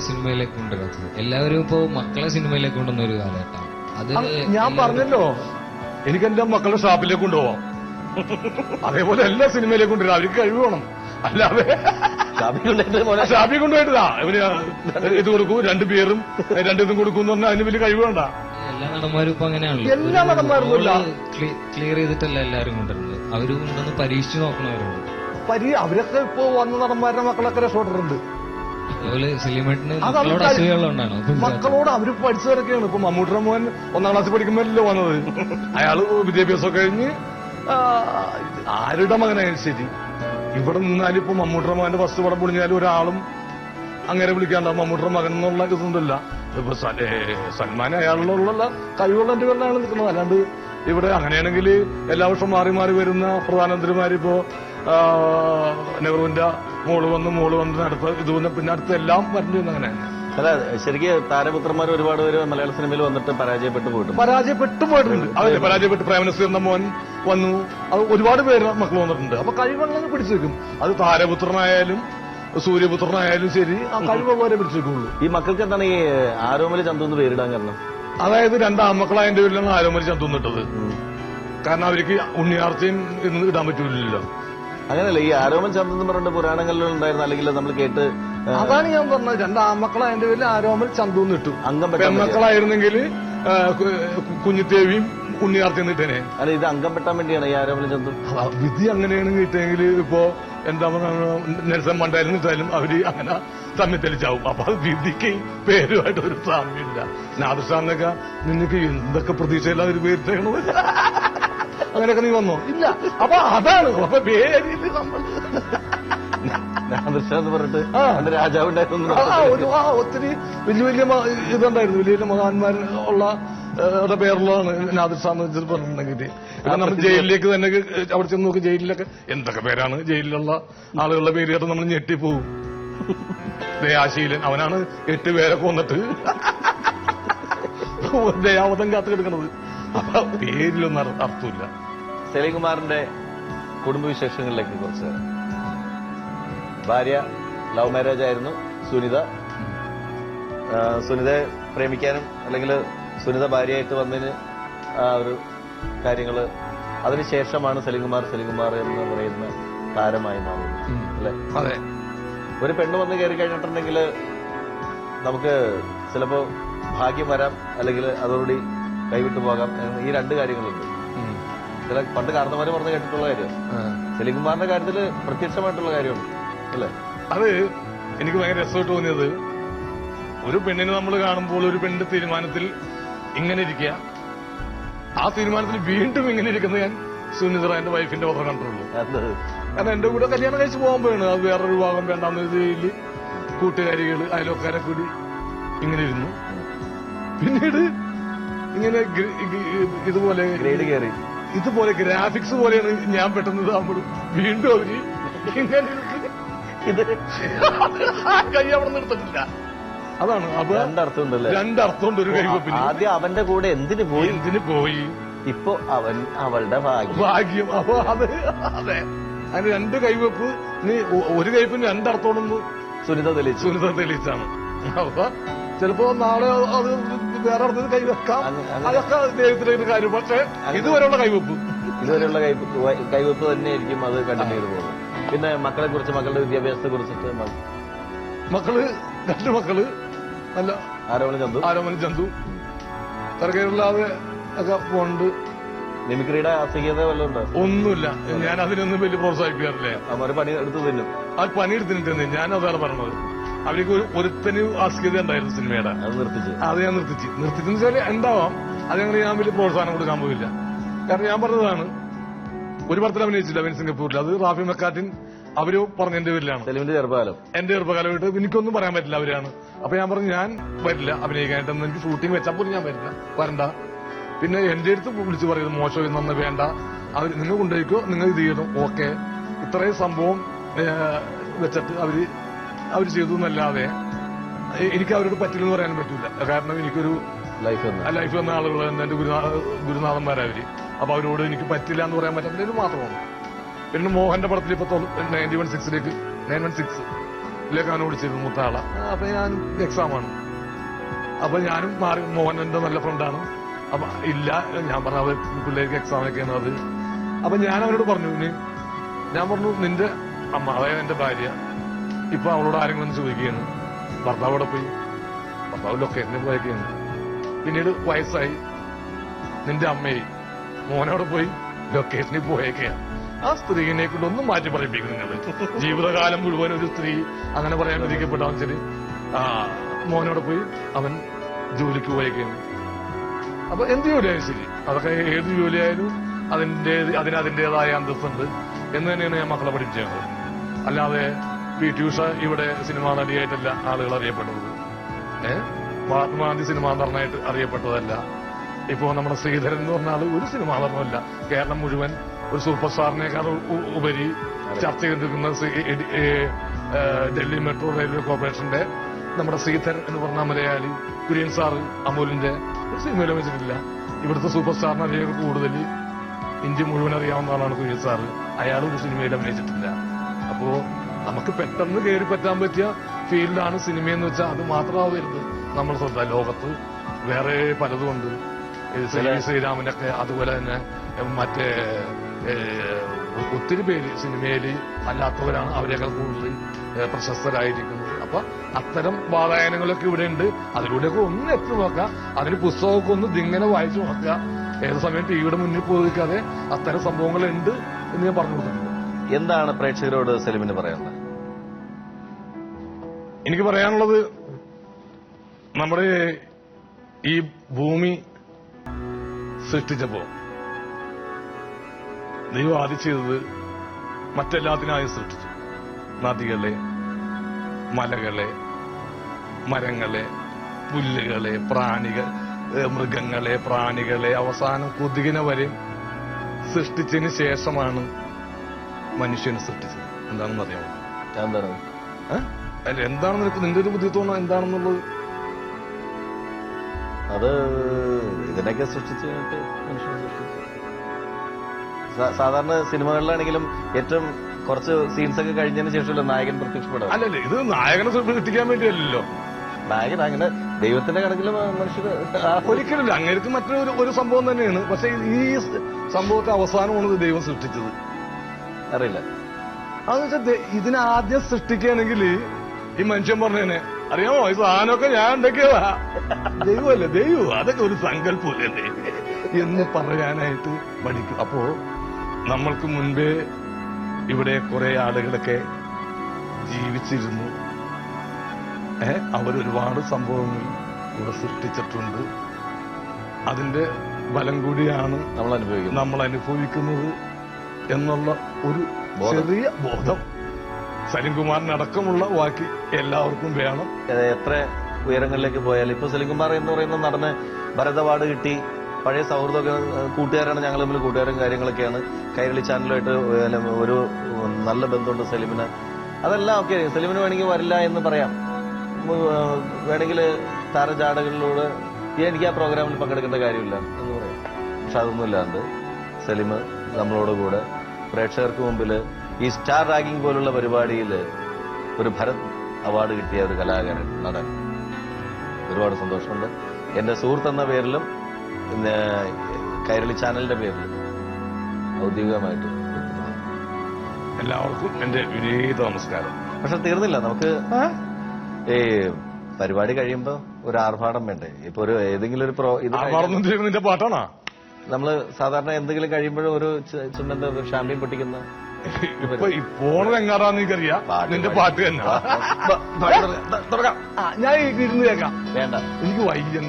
സിനിമയിലേക്ക് കൊണ്ടുവരാത്തത്. എല്ലാവരും ഇപ്പോ മക്കളെ സിനിമയിലേക്ക് കൊണ്ടുവന്ന ഒരു കാലഘട്ടമാണ് അത്. ഞാൻ പറഞ്ഞല്ലോ, എനിക്ക് എന്റെ മക്കളുടെ ഷാപ്പിലേക്ക് കൊണ്ടുപോവാം. അതേപോലെ എല്ലാ സിനിമയിലേക്ക് കൊണ്ടുവരാം. അവർക്ക് കഴിവ് വേണം. അല്ലാതെ ഷാപ്പിൽ കൊണ്ടുപോയിട്ടാ ഇവര് ഇത് കൊടുക്കും, 2 ബിയറും 2 ഇതും കൊടുക്കും എന്ന് പറഞ്ഞാൽ അതിന് വലിയ കഴിവ് വേണ്ട. എല്ലാ നടന്മാരും ഇപ്പൊ അങ്ങനെയാണല്ലോ. എല്ലാ നടന്മാരും ക്ലിയർ ചെയ്തിട്ടല്ല എല്ലാവരും കൊണ്ടുവരുന്നത്. അവര് കൊണ്ടുവന്ന് പരീക്ഷിച്ചു നോക്കണവരുണ്ട്. അവരൊക്കെ ഇപ്പൊ വന്ന നടന്മാരുടെ മക്കളൊക്കെ രക്ഷപ്പെട്ടിട്ടുണ്ട്. അതുപോലെ സലീമേട്ടന് മക്കളോട് അസൂയുള്ളതുകൊണ്ടാണോ? മക്കളോട് അവര് പഠിച്ചു കിടക്കുകയാണ്. ഇപ്പൊ മമ്മൂട്ടിയുടെ മോൻ 1ാം ക്ലാസ്സിൽ പഠിക്കുമ്പോഴല്ലോ വന്നത്. അയാള് വിദ്യാഭ്യാസം കഴിഞ്ഞ് ആരുടെ മകനായാലും ശരി, ഇവിടെ നിന്നാലും ഇപ്പൊ മമ്മൂട്ടിയുടെ മകന്റെ ഫസ്റ്റ് പടം പൊളിഞ്ഞാലും ഒരാളും അങ്ങനെ വിളിക്കാണ്ട മമ്മൂട്ടിയുടെ മകൻ എന്നുള്ള ഇതൊന്നുമില്ല. ഇപ്പൊ സൽമാൻ അയാളുള്ള കഴിവുള്ള എന്റെ പേരിലാണ് നിൽക്കുന്നത്. അല്ലാണ്ട് ഇവിടെ അങ്ങനെയാണെങ്കിൽ എല്ലാ വർഷവും മാറി മാറി വരുന്ന പ്രധാനമന്ത്രിമാരിപ്പോ നെഹ്റുവിന്റെ മോള് വന്ന് അടുത്ത ഇത് വന്ന് പിന്നെ അടുത്ത എല്ലാം വരണ്ടിരുന്നു. അങ്ങനെ അല്ല, ശരിക്കും താരപുത്രന്മാർ ഒരുപാട് പേര് മലയാള സിനിമയിൽ വന്നിട്ട് പരാജയപ്പെട്ടു പോയിട്ടുണ്ട്. അതല്ലേ, പരാജയപ്പെട്ട് പ്രൈം മിനിസ്റ്ററിന്റെ മോൻ വന്നു. അത് ഒരുപാട് പേര് മക്കൾ വന്നിട്ടുണ്ട്. അപ്പൊ കഴിവുണ്ടെങ്കിൽ പിടിച്ചു വെക്കും. അത് താരപുത്രനായാലും സൂര്യപുത്രനായാലും ശരി, ആ കഴിവുള്ളവരെ പിടിച്ചു വെക്കുള്ളൂ. ഈ മക്കൾക്ക് എന്താണ് ഈ ആരോമൽ ചന്തു എന്ന് പേരിടാൻ കാരണം? അതായത് 2 ആൺമക്കളായതിന്റെ പേരിലാണ് ആരോമൽ ചന്തു ഇട്ടത്. കാരണം അവർക്ക് ഉണ്ണിയാർച്ചയും ഇന്ന് ഇടാൻ പറ്റൂലല്ലോ. അങ്ങനെയല്ല, ഈ ആരോമൽ ചന്തു എന്ന് പറഞ്ഞിട്ട് പുരാണങ്ങളിൽ ഉണ്ടായിരുന്നു, അല്ലെങ്കിൽ നമ്മൾ കേട്ട്. അതാണ് ഞാൻ പറഞ്ഞത്, 2 ആൺമക്കളായതിന്റെ പേരിൽ ആരോമൽ ചന്തു ഇട്ടു. അംഗം പെൺമക്കളായിരുന്നെങ്കിൽ കുഞ്ഞിത്തേവിയും ഉണ്ണിയാർച്ചയും ഇട്ടേനെ. അല്ല, ഇത് അംഗം പെട്ടാൻ വേണ്ടിയാണ് ഈ ആരോമൽ ചന്തു. വിധി അങ്ങനെയാണ് കിട്ടിയെങ്കിൽ ഇപ്പോ എന്താ പറയുക, നെൽസൺ മണ്ടേലും കിട്ടാലും അവര് അങ്ങനെ തമ്മിൽ തെളിച്ചാവും. അപ്പൊ അത് വിധിക്ക് പേരുമായിട്ട് ഒരു സാമ്യമില്ല. നാദൃഷ്ടാന്നൊക്കെ നിനക്ക് എന്തൊക്കെ പ്രതീക്ഷയില്ല ഒരു പേരിട്ടേക്കണത്. അങ്ങനെയൊക്കെ നീ വന്നോ? ഇല്ല. അപ്പൊ അതാണ്. അപ്പൊ പേരിൽ നമ്മൾ നാദൃഷ്ടാന്ന് പറഞ്ഞിട്ട് രാജാവുണ്ടായിരുന്നു. ഒത്തിരി വലിയ ഇതുണ്ടായിരുന്നു. വലിയ മഹാന്മാർ ഉള്ള പേരുള്ളതാണ് നാദൃഷ്ടാന്ന് വെച്ചിട്ട് പറഞ്ഞിട്ടുണ്ടെങ്കിൽ. ഇപ്പൊ നമ്മൾ ജയിലിലേക്ക് തന്നെ അവിടെ ചെന്ന് നോക്കി, ജയിലിലൊക്കെ എന്തൊക്കെ പേരാണ് ജയിലിലുള്ള ആളുകളുടെ പേര് കേട്ട് നമ്മൾ ഞെട്ടിപ്പോവും. ദയാശീലൻ, അവനാണ് 8 പേരെ കൊന്നിട്ട് ദയാവതം കാത്തു കിടക്കുന്നത്. അപ്പൊ പേരിലൊന്നും അർത്ഥമില്ല. സലീംകുമാറിന്റെ കുടുംബവിശേഷങ്ങളിലേക്ക് കുറച്ച്. ഭാര്യ ലവ് മാരേജ് ആയിരുന്നു സുനിത. സുനിതയെ പ്രേമിക്കാനും അല്ലെങ്കിൽ സുനിത ഭാര്യയായിട്ട് വന്നതിന് ഒരു കാര്യങ്ങള് അതിനുശേഷമാണ് സലീംകുമാർ എന്ന് പറയുന്ന താരമായി മാറുന്നത്, അല്ലെ? അതെ. ഒരു പെണ്ണ് വന്ന് കയറി കഴിഞ്ഞിട്ടുണ്ടെങ്കിൽ നമുക്ക് ചിലപ്പോ ഭാഗ്യം വരാം, അല്ലെങ്കിൽ അതോടുകൂടി കൈവിട്ടു പോകാം. ഈ 2 കാര്യങ്ങളുണ്ട്. ചില പണ്ട് കാരണവന്മാര് പറഞ്ഞ് കേട്ടിട്ടുള്ള കാര്യം. സലീംകുമാറിന്റെ കാര്യത്തില് പ്രത്യക്ഷമായിട്ടുള്ള കാര്യമാണ്, അല്ലെ? അത് എനിക്ക് ഭയങ്കര രസമായിട്ട് തോന്നിയത്, ഒരു പെണ്ണിനെ നമ്മൾ കാണുമ്പോൾ ഒരു പെണ്ണിന്റെ തീരുമാനത്തിൽ ഇങ്ങനെ ഇരിക്കുക, ആ തീരുമാനത്തിൽ വീണ്ടും ഇങ്ങനെ ഇരിക്കുന്നത് ഞാൻ സുനിത എന്റെ വൈഫിന്റെ ഓർമ്മ കണ്ടിട്ടുള്ളൂ. കാരണം എന്റെ കൂടെ കല്യാണം കഴിച്ച് പോകുമ്പോഴാണ് അത് വേറൊരു ഭാഗം വേണ്ടാന്ന് രീതിയിൽ കൂട്ടുകാരികൾ അയൽവക്കാരെ കൂടി ഇങ്ങനെ ഇരുന്നു. പിന്നീട് ഇങ്ങനെ ഇതുപോലെ ഇതുപോലെ ഗ്രാഫിക്സ് പോലെയാണ് ഞാൻ പെട്ടെന്ന് ഇതാകുമ്പോഴും വീണ്ടും അവര് ഇങ്ങനെ കൈ അവിടെ നിർത്തിട്ടില്ല. അതാണ്. അപ്പൊ 2 അർത്ഥമുണ്ട് ഒരു കൈവപ്പിന്. ആദ്യം അവന്റെ കൂടെ എന്തിനു പോയി, ഇപ്പൊ അവളുടെ ഭാഗ്യം. അപ്പൊ അതെ, അതിന് 2 കൈവപ്പ്. ഒരു കൈപ്പിന് 2 അർത്ഥമാണെന്ന് സുനിത തെളിയിച്ചാണ്. അപ്പൊ ചിലപ്പോ നാളെ അത് വേറെ അർത്ഥത്തിൽ കൈവെക്കാം. അതൊക്കെ ദൈവത്തിന്റെ കാര്യം. പക്ഷെ ഇതുവരെയുള്ള കൈവെപ്പ് തന്നെയായിരിക്കും അത് കണ്ടിന്യൂ ചെയ്ത് പോകുന്നത്. പിന്നെ മക്കളെ കുറിച്ച്, മക്കളുടെ വിദ്യാഭ്യാസത്തെ കുറിച്ചിട്ട് 2 മക്കള് നല്ല ആരോമൽ ചന്തു തരക്കേടില്ലാതെ ഒക്കെ പോണ്ട്. മിമിക്രിയുടെ അസഹ്യത വല്ലതുണ്ടോ? ഒന്നുമില്ല. ഞാൻ അതിനൊന്നും വലിയ പ്രോത്സാഹിപ്പിക്കാറില്ല. അവർ പണിയെടുത്ത് തിന്നും. അവർ പണിയെടുത്തിട്ടുണ്ട്. ഞാനതാണ് പറഞ്ഞത്. അവർക്ക് ഒരുത്തന് അസ്കിത ഉണ്ടായിരുന്നു സിനിമയുടെ. അത് ഞാൻ നിർത്തിച്ചെന്ന് വെച്ചാൽ ഉണ്ടാവാം. അത് ഞാൻ വലിയ പ്രോത്സാഹനം കൊടുക്കാൻ പോയില്ല. കാരണം ഞാൻ പറഞ്ഞതാണ്, ഒരു പടത്തിൽ അഭിനയിച്ചില്ല അവൻ സിംഗപ്പൂരിൽ. അത് റാഫി മെക്കാറ്റിൻ അവര് പറഞ്ഞ എന്റെ പേരിലാണ്. എന്റെ ചെറുപ്പകാലമായിട്ട് എനിക്കൊന്നും പറയാൻ പറ്റില്ല, അവരാണ്. അപ്പൊ ഞാൻ പറഞ്ഞു ഞാൻ വരില്ല അഭിനയിക്കാനായിട്ട്. എനിക്ക് ഷൂട്ടിംഗ് വെച്ചാൽ പോലും ഞാൻ വരണ്ട. പിന്നെ എന്റെ അടുത്ത് വിളിച്ച് പറയുന്നത് മോശം ഇന്നൊന്നും വേണ്ട, നിങ്ങൾ കൊണ്ടുപോയിക്കോ, നിങ്ങൾ ഇത് ചെയ്യണം, ഓക്കെ. ഇത്രയും സംഭവം വെച്ചിട്ട് അവര് ചെയ്തു എന്നല്ലാതെ എനിക്ക് അവരോട് പറ്റില്ലെന്ന് പറയാൻ പറ്റില്ല. കാരണം എനിക്കൊരു ലൈഫ് വന്ന ആളുകൾ എന്റെ ഗുരുനാഥന്മാരവര്. അപ്പൊ അവരോട് എനിക്ക് പറ്റില്ല എന്ന് പറയാൻ പറ്റാത്തത് മാത്രമാണ്. പിന്നെ മോഹന്റെ പടത്തിൽ ഇപ്പൊ 916 ലേഖാനം വിളിച്ചിരുന്നു മൂത്താളെ. അപ്പൊ ഞാൻ എക്സാമാണ്. അപ്പൊ ഞാനും മാറി, മോഹൻ എന്റെ നല്ല ഫ്രണ്ടാണ്. അപ്പൊ ഇല്ല, ഞാൻ പറഞ്ഞ അവർ പിള്ളേർക്ക് എക്സാമൊക്കെയാണ് അത്. അപ്പൊ ഞാൻ അവരോട് പറഞ്ഞു, ഞാൻ പറഞ്ഞു നിന്റെ അമ്മ, അതായത് എന്റെ ഭാര്യ, ഇപ്പൊ അവളോട് ആരെങ്കിലും ഒന്ന് ചോദിക്കുകയാണ് ഭർത്താവ് അവിടെ പോയി, ഭർത്താവ് ലൊക്കേഷനിൽ പോയൊക്കെയാണ്. പിന്നീട് വയസ്സായി, നിന്റെ അമ്മയെ മോനവിടെ പോയി ലൊക്കേഷനിൽ പോയേക്കെയാണ്. ആ സ്ത്രീനെ കൊണ്ടൊന്നും മാറ്റി പറയിപ്പിക്കുന്നത്. ജീവിതകാലം മുഴുവൻ ഒരു സ്ത്രീ അങ്ങനെ പറയാൻ വിധിക്കപ്പെട്ടാൽ ശരി, മോനോടെ പോയി അവൻ ജോലിക്ക് പോയേക്കാണ്. അപ്പൊ എന്ത് ജോലിയായാലും ശരി, അതൊക്കെ ഏത് ജോലിയായാലും അതിൻ്റെതായ അന്തസ്സുണ്ട് എന്ന് തന്നെയാണ് ഞാൻ മക്കളെ പഠിപ്പിച്ചത്. അല്ലാതെ പി.ടി. ഉഷ ഇവിടെ സിനിമാ നടിയായിട്ടല്ല ആളുകൾ അറിയപ്പെട്ടത്, മഹാത്മാഗാന്ധി സിനിമാ നടനായിട്ട് അറിയപ്പെട്ടതല്ല. ഇപ്പോ നമ്മുടെ ശ്രീധരൻ എന്ന് പറഞ്ഞ ആള് ഒരു സിനിമാ നടനമല്ല. കേരളം മുഴുവൻ ഒരു സൂപ്പർ സ്റ്റാറിനേക്കാൾ ഉപരി ചർച്ച ചെയ്തിരിക്കുന്ന ഡൽഹി മെട്രോ റെയിൽവേ കോർപ്പറേഷന്റെ നമ്മുടെ ശ്രീധരൻ എന്ന് പറഞ്ഞ മലയാളി, കുര്യൻ സാറ് അമൂലിന്റെ ഒരു സിനിമയിലും വെച്ചിട്ടില്ല. ഇവിടുത്തെ സൂപ്പർ സ്റ്റാറിനെ അറിയാൻ കൂടുതൽ ഇന്ത്യ മുഴുവൻ അറിയാവുന്ന ആളാണ് കുര്യൻ സാറ്. അയാൾ ഒരു സിനിമയിൽ അഭിനയിച്ചിട്ടില്ല. അപ്പോ നമുക്ക് പെട്ടെന്ന് കയറി പറ്റാൻ പറ്റിയ ഫീൽഡാണ് സിനിമയെന്ന് വെച്ചാൽ അത് മാത്രമാവരുത് നമ്മൾ ശ്രദ്ധ. ലോകത്ത് വേറെ പലതുമുണ്ട്. ശ്രീരാമനൊക്കെ അതുപോലെ തന്നെ മറ്റേ ഒത്തിരി പേര് സിനിമയിൽ അല്ലാത്തവരാണ് അവരെക്കാൾ കൂടുതൽ പ്രശസ്തരായിരിക്കുന്നത്. അപ്പൊ അത്തരം വാതായനങ്ങളൊക്കെ ഇവിടെ ഉണ്ട്. അതിലൂടെയൊക്കെ ഒന്ന് എത്തി നോക്കാം. അതിന് പുസ്തകമൊക്കെ ഒന്ന് ഇതിങ്ങനെ വായിച്ചു നോക്കുക. ഏത് സമയം ടിവിയുടെ മുന്നിൽ പോകാതെ അത്തരം സംഭവങ്ങളുണ്ട് എന്ന് ഞാൻ പറഞ്ഞു കൊടുത്തിട്ടുണ്ട്. എന്താണ് പ്രേക്ഷകരോട് സലീമിന് പറയാനുള്ളത്? എനിക്ക് പറയാനുള്ളത്, നമ്മുടെ ഈ ഭൂമി സൃഷ്ടിച്ചപ്പോ ദൈവം ആദ്യം ചെയ്തത് മറ്റെല്ലാത്തിനായി സൃഷ്ടിച്ചു. നദികളെ, മലകളെ, മരങ്ങളെ, പുല്ലുകളെ, മൃഗങ്ങളെ, പ്രാണികളെ, അവസാനം കൊതുകിനെ വരെ സൃഷ്ടിച്ചതിന് ശേഷമാണ് മനുഷ്യനെ സൃഷ്ടിച്ചത്. എന്താണെന്ന് അറിയാമോ? എന്താണ് അല്ല, എന്താണെന്ന് നിനക്ക് നിന്റെ ഒരു ബുദ്ധി തോന്നുന്നു എന്താണെന്നുള്ളത്? അത് ഇതിനൊക്കെ സൃഷ്ടിച്ച് മനുഷ്യനെ സൃഷ്ടിച്ചു. സാധാരണ സിനിമകളിലാണെങ്കിലും ഏറ്റവും കുറച്ച് സീൻസ് ഒക്കെ കഴിഞ്ഞതിന് ശേഷമല്ലോ നായകൻ പ്രത്യക്ഷപ്പെടാം. അല്ലല്ലേ, ഇത് നായകനെ സൃഷ്ടിക്കാൻ വേണ്ടിയല്ലല്ലോ. നായകൻ അങ്ങനെ ദൈവത്തിന്റെ കണക്കില് മനുഷ്യര് ഒരിക്കലില്ല. അങ്ങനെയൊക്കെ മറ്റൊരു സംഭവം തന്നെയാണ്. പക്ഷെ ഈ സംഭവത്തെ അവസാനമാണ് ദൈവം സൃഷ്ടിച്ചത്. അറിയില്ല. അതെന്ന് വെച്ചാൽ ഇതിനാദ്യം സൃഷ്ടിക്കുകയാണെങ്കിൽ ഈ മനുഷ്യൻ പറഞ്ഞേനെ, അറിയാമോ ഈ സാധനമൊക്കെ ഞാൻ ഉണ്ടാക്കിയതാ, ദൈവമല്ലേ, ദൈവം അതൊക്കെ ഒരു സങ്കല്പമല്ലേ എന്ന് പറയാനായിട്ട് പഠിക്കും. അപ്പോ നമ്മൾക്ക് മുൻപേ ഇവിടെ കുറെ ആളുകളൊക്കെ ജീവിച്ചിരുന്നു. അവരൊരുപാട് സംഭവങ്ങൾ ഇവിടെ സൃഷ്ടിച്ചിട്ടുണ്ട്. അതിന്റെ ബലം കൂടിയാണ് നമ്മൾ അനുഭവിക്കുന്നത് എന്നുള്ള ഒരു ചെറിയ ബോധം സലീംകുമാറിനടക്കമുള്ള ബാക്കി എല്ലാവർക്കും വേണം. എത്ര ഉയരങ്ങളിലേക്ക് പോയാലും ഇപ്പൊ സലീംകുമാർ എന്ന് പറയുന്ന നടന് ഭരത് അവാർഡ് കിട്ടി. പഴയ സൗഹൃദമൊക്കെ, കൂട്ടുകാരാണ് ഞങ്ങൾ തമ്മിൽ, കൂട്ടുകാരും കാര്യങ്ങളൊക്കെയാണ്. കൈരളി ചാനലുമായിട്ട് ഒരു നല്ല ബന്ധമുണ്ട് സലീമിന്. അതെല്ലാം ഓക്കെ. സലീമിന് വേണമെങ്കിൽ വരില്ല എന്ന് പറയാം, വേണമെങ്കിൽ താരജാടകളിലൂടെ എനിക്ക് ആ പ്രോഗ്രാമിൽ പങ്കെടുക്കേണ്ട കാര്യമില്ല എന്ന് പറയാം. പക്ഷെ അതൊന്നും ഇല്ലാണ്ട് സലീം നമ്മളോട് കൂടെ പ്രേക്ഷകർക്ക് മുമ്പിൽ ഈ സ്റ്റാർ റാഗിംഗ് പോലുള്ള പരിപാടിയിൽ ഒരു ഭരത് അവാർഡ് കിട്ടിയ ഒരു കലാകാരൻ, നടൻ. ഒരുപാട് സന്തോഷമുണ്ട്. എന്റെ സുഹൃത്തെന്ന പേരിലും കൈരളി ചാനലിന്റെ പേരിലും ഔദ്യോഗികമായിട്ട് എല്ലാവർക്കും എന്റെ വിനീത നമസ്കാരം. പക്ഷെ തീർന്നില്ല. നമുക്ക് ഈ പരിപാടി കഴിയുമ്പോ ഒരു ആർഭാടം വേണ്ടേ? ഇപ്പൊ ഒരു ഏതെങ്കിലും ഒരു നിന്റെ പാട്ടാണോ? നമ്മള് സാധാരണ എന്തെങ്കിലും കഴിയുമ്പോഴും ഒരു ചുമ്മന്റെ ഷാമ്പ്യൻ പൊട്ടിക്കുന്ന ഇപ്പൊ പോണത് എങ്ങാറാന്ന് എനിക്കറിയാം. നിന്റെ പാട്ട് തന്നെ ഞാൻ ഇരുന്ന് കേൾക്കാം. വേണ്ട, എനിക്ക് വൈകി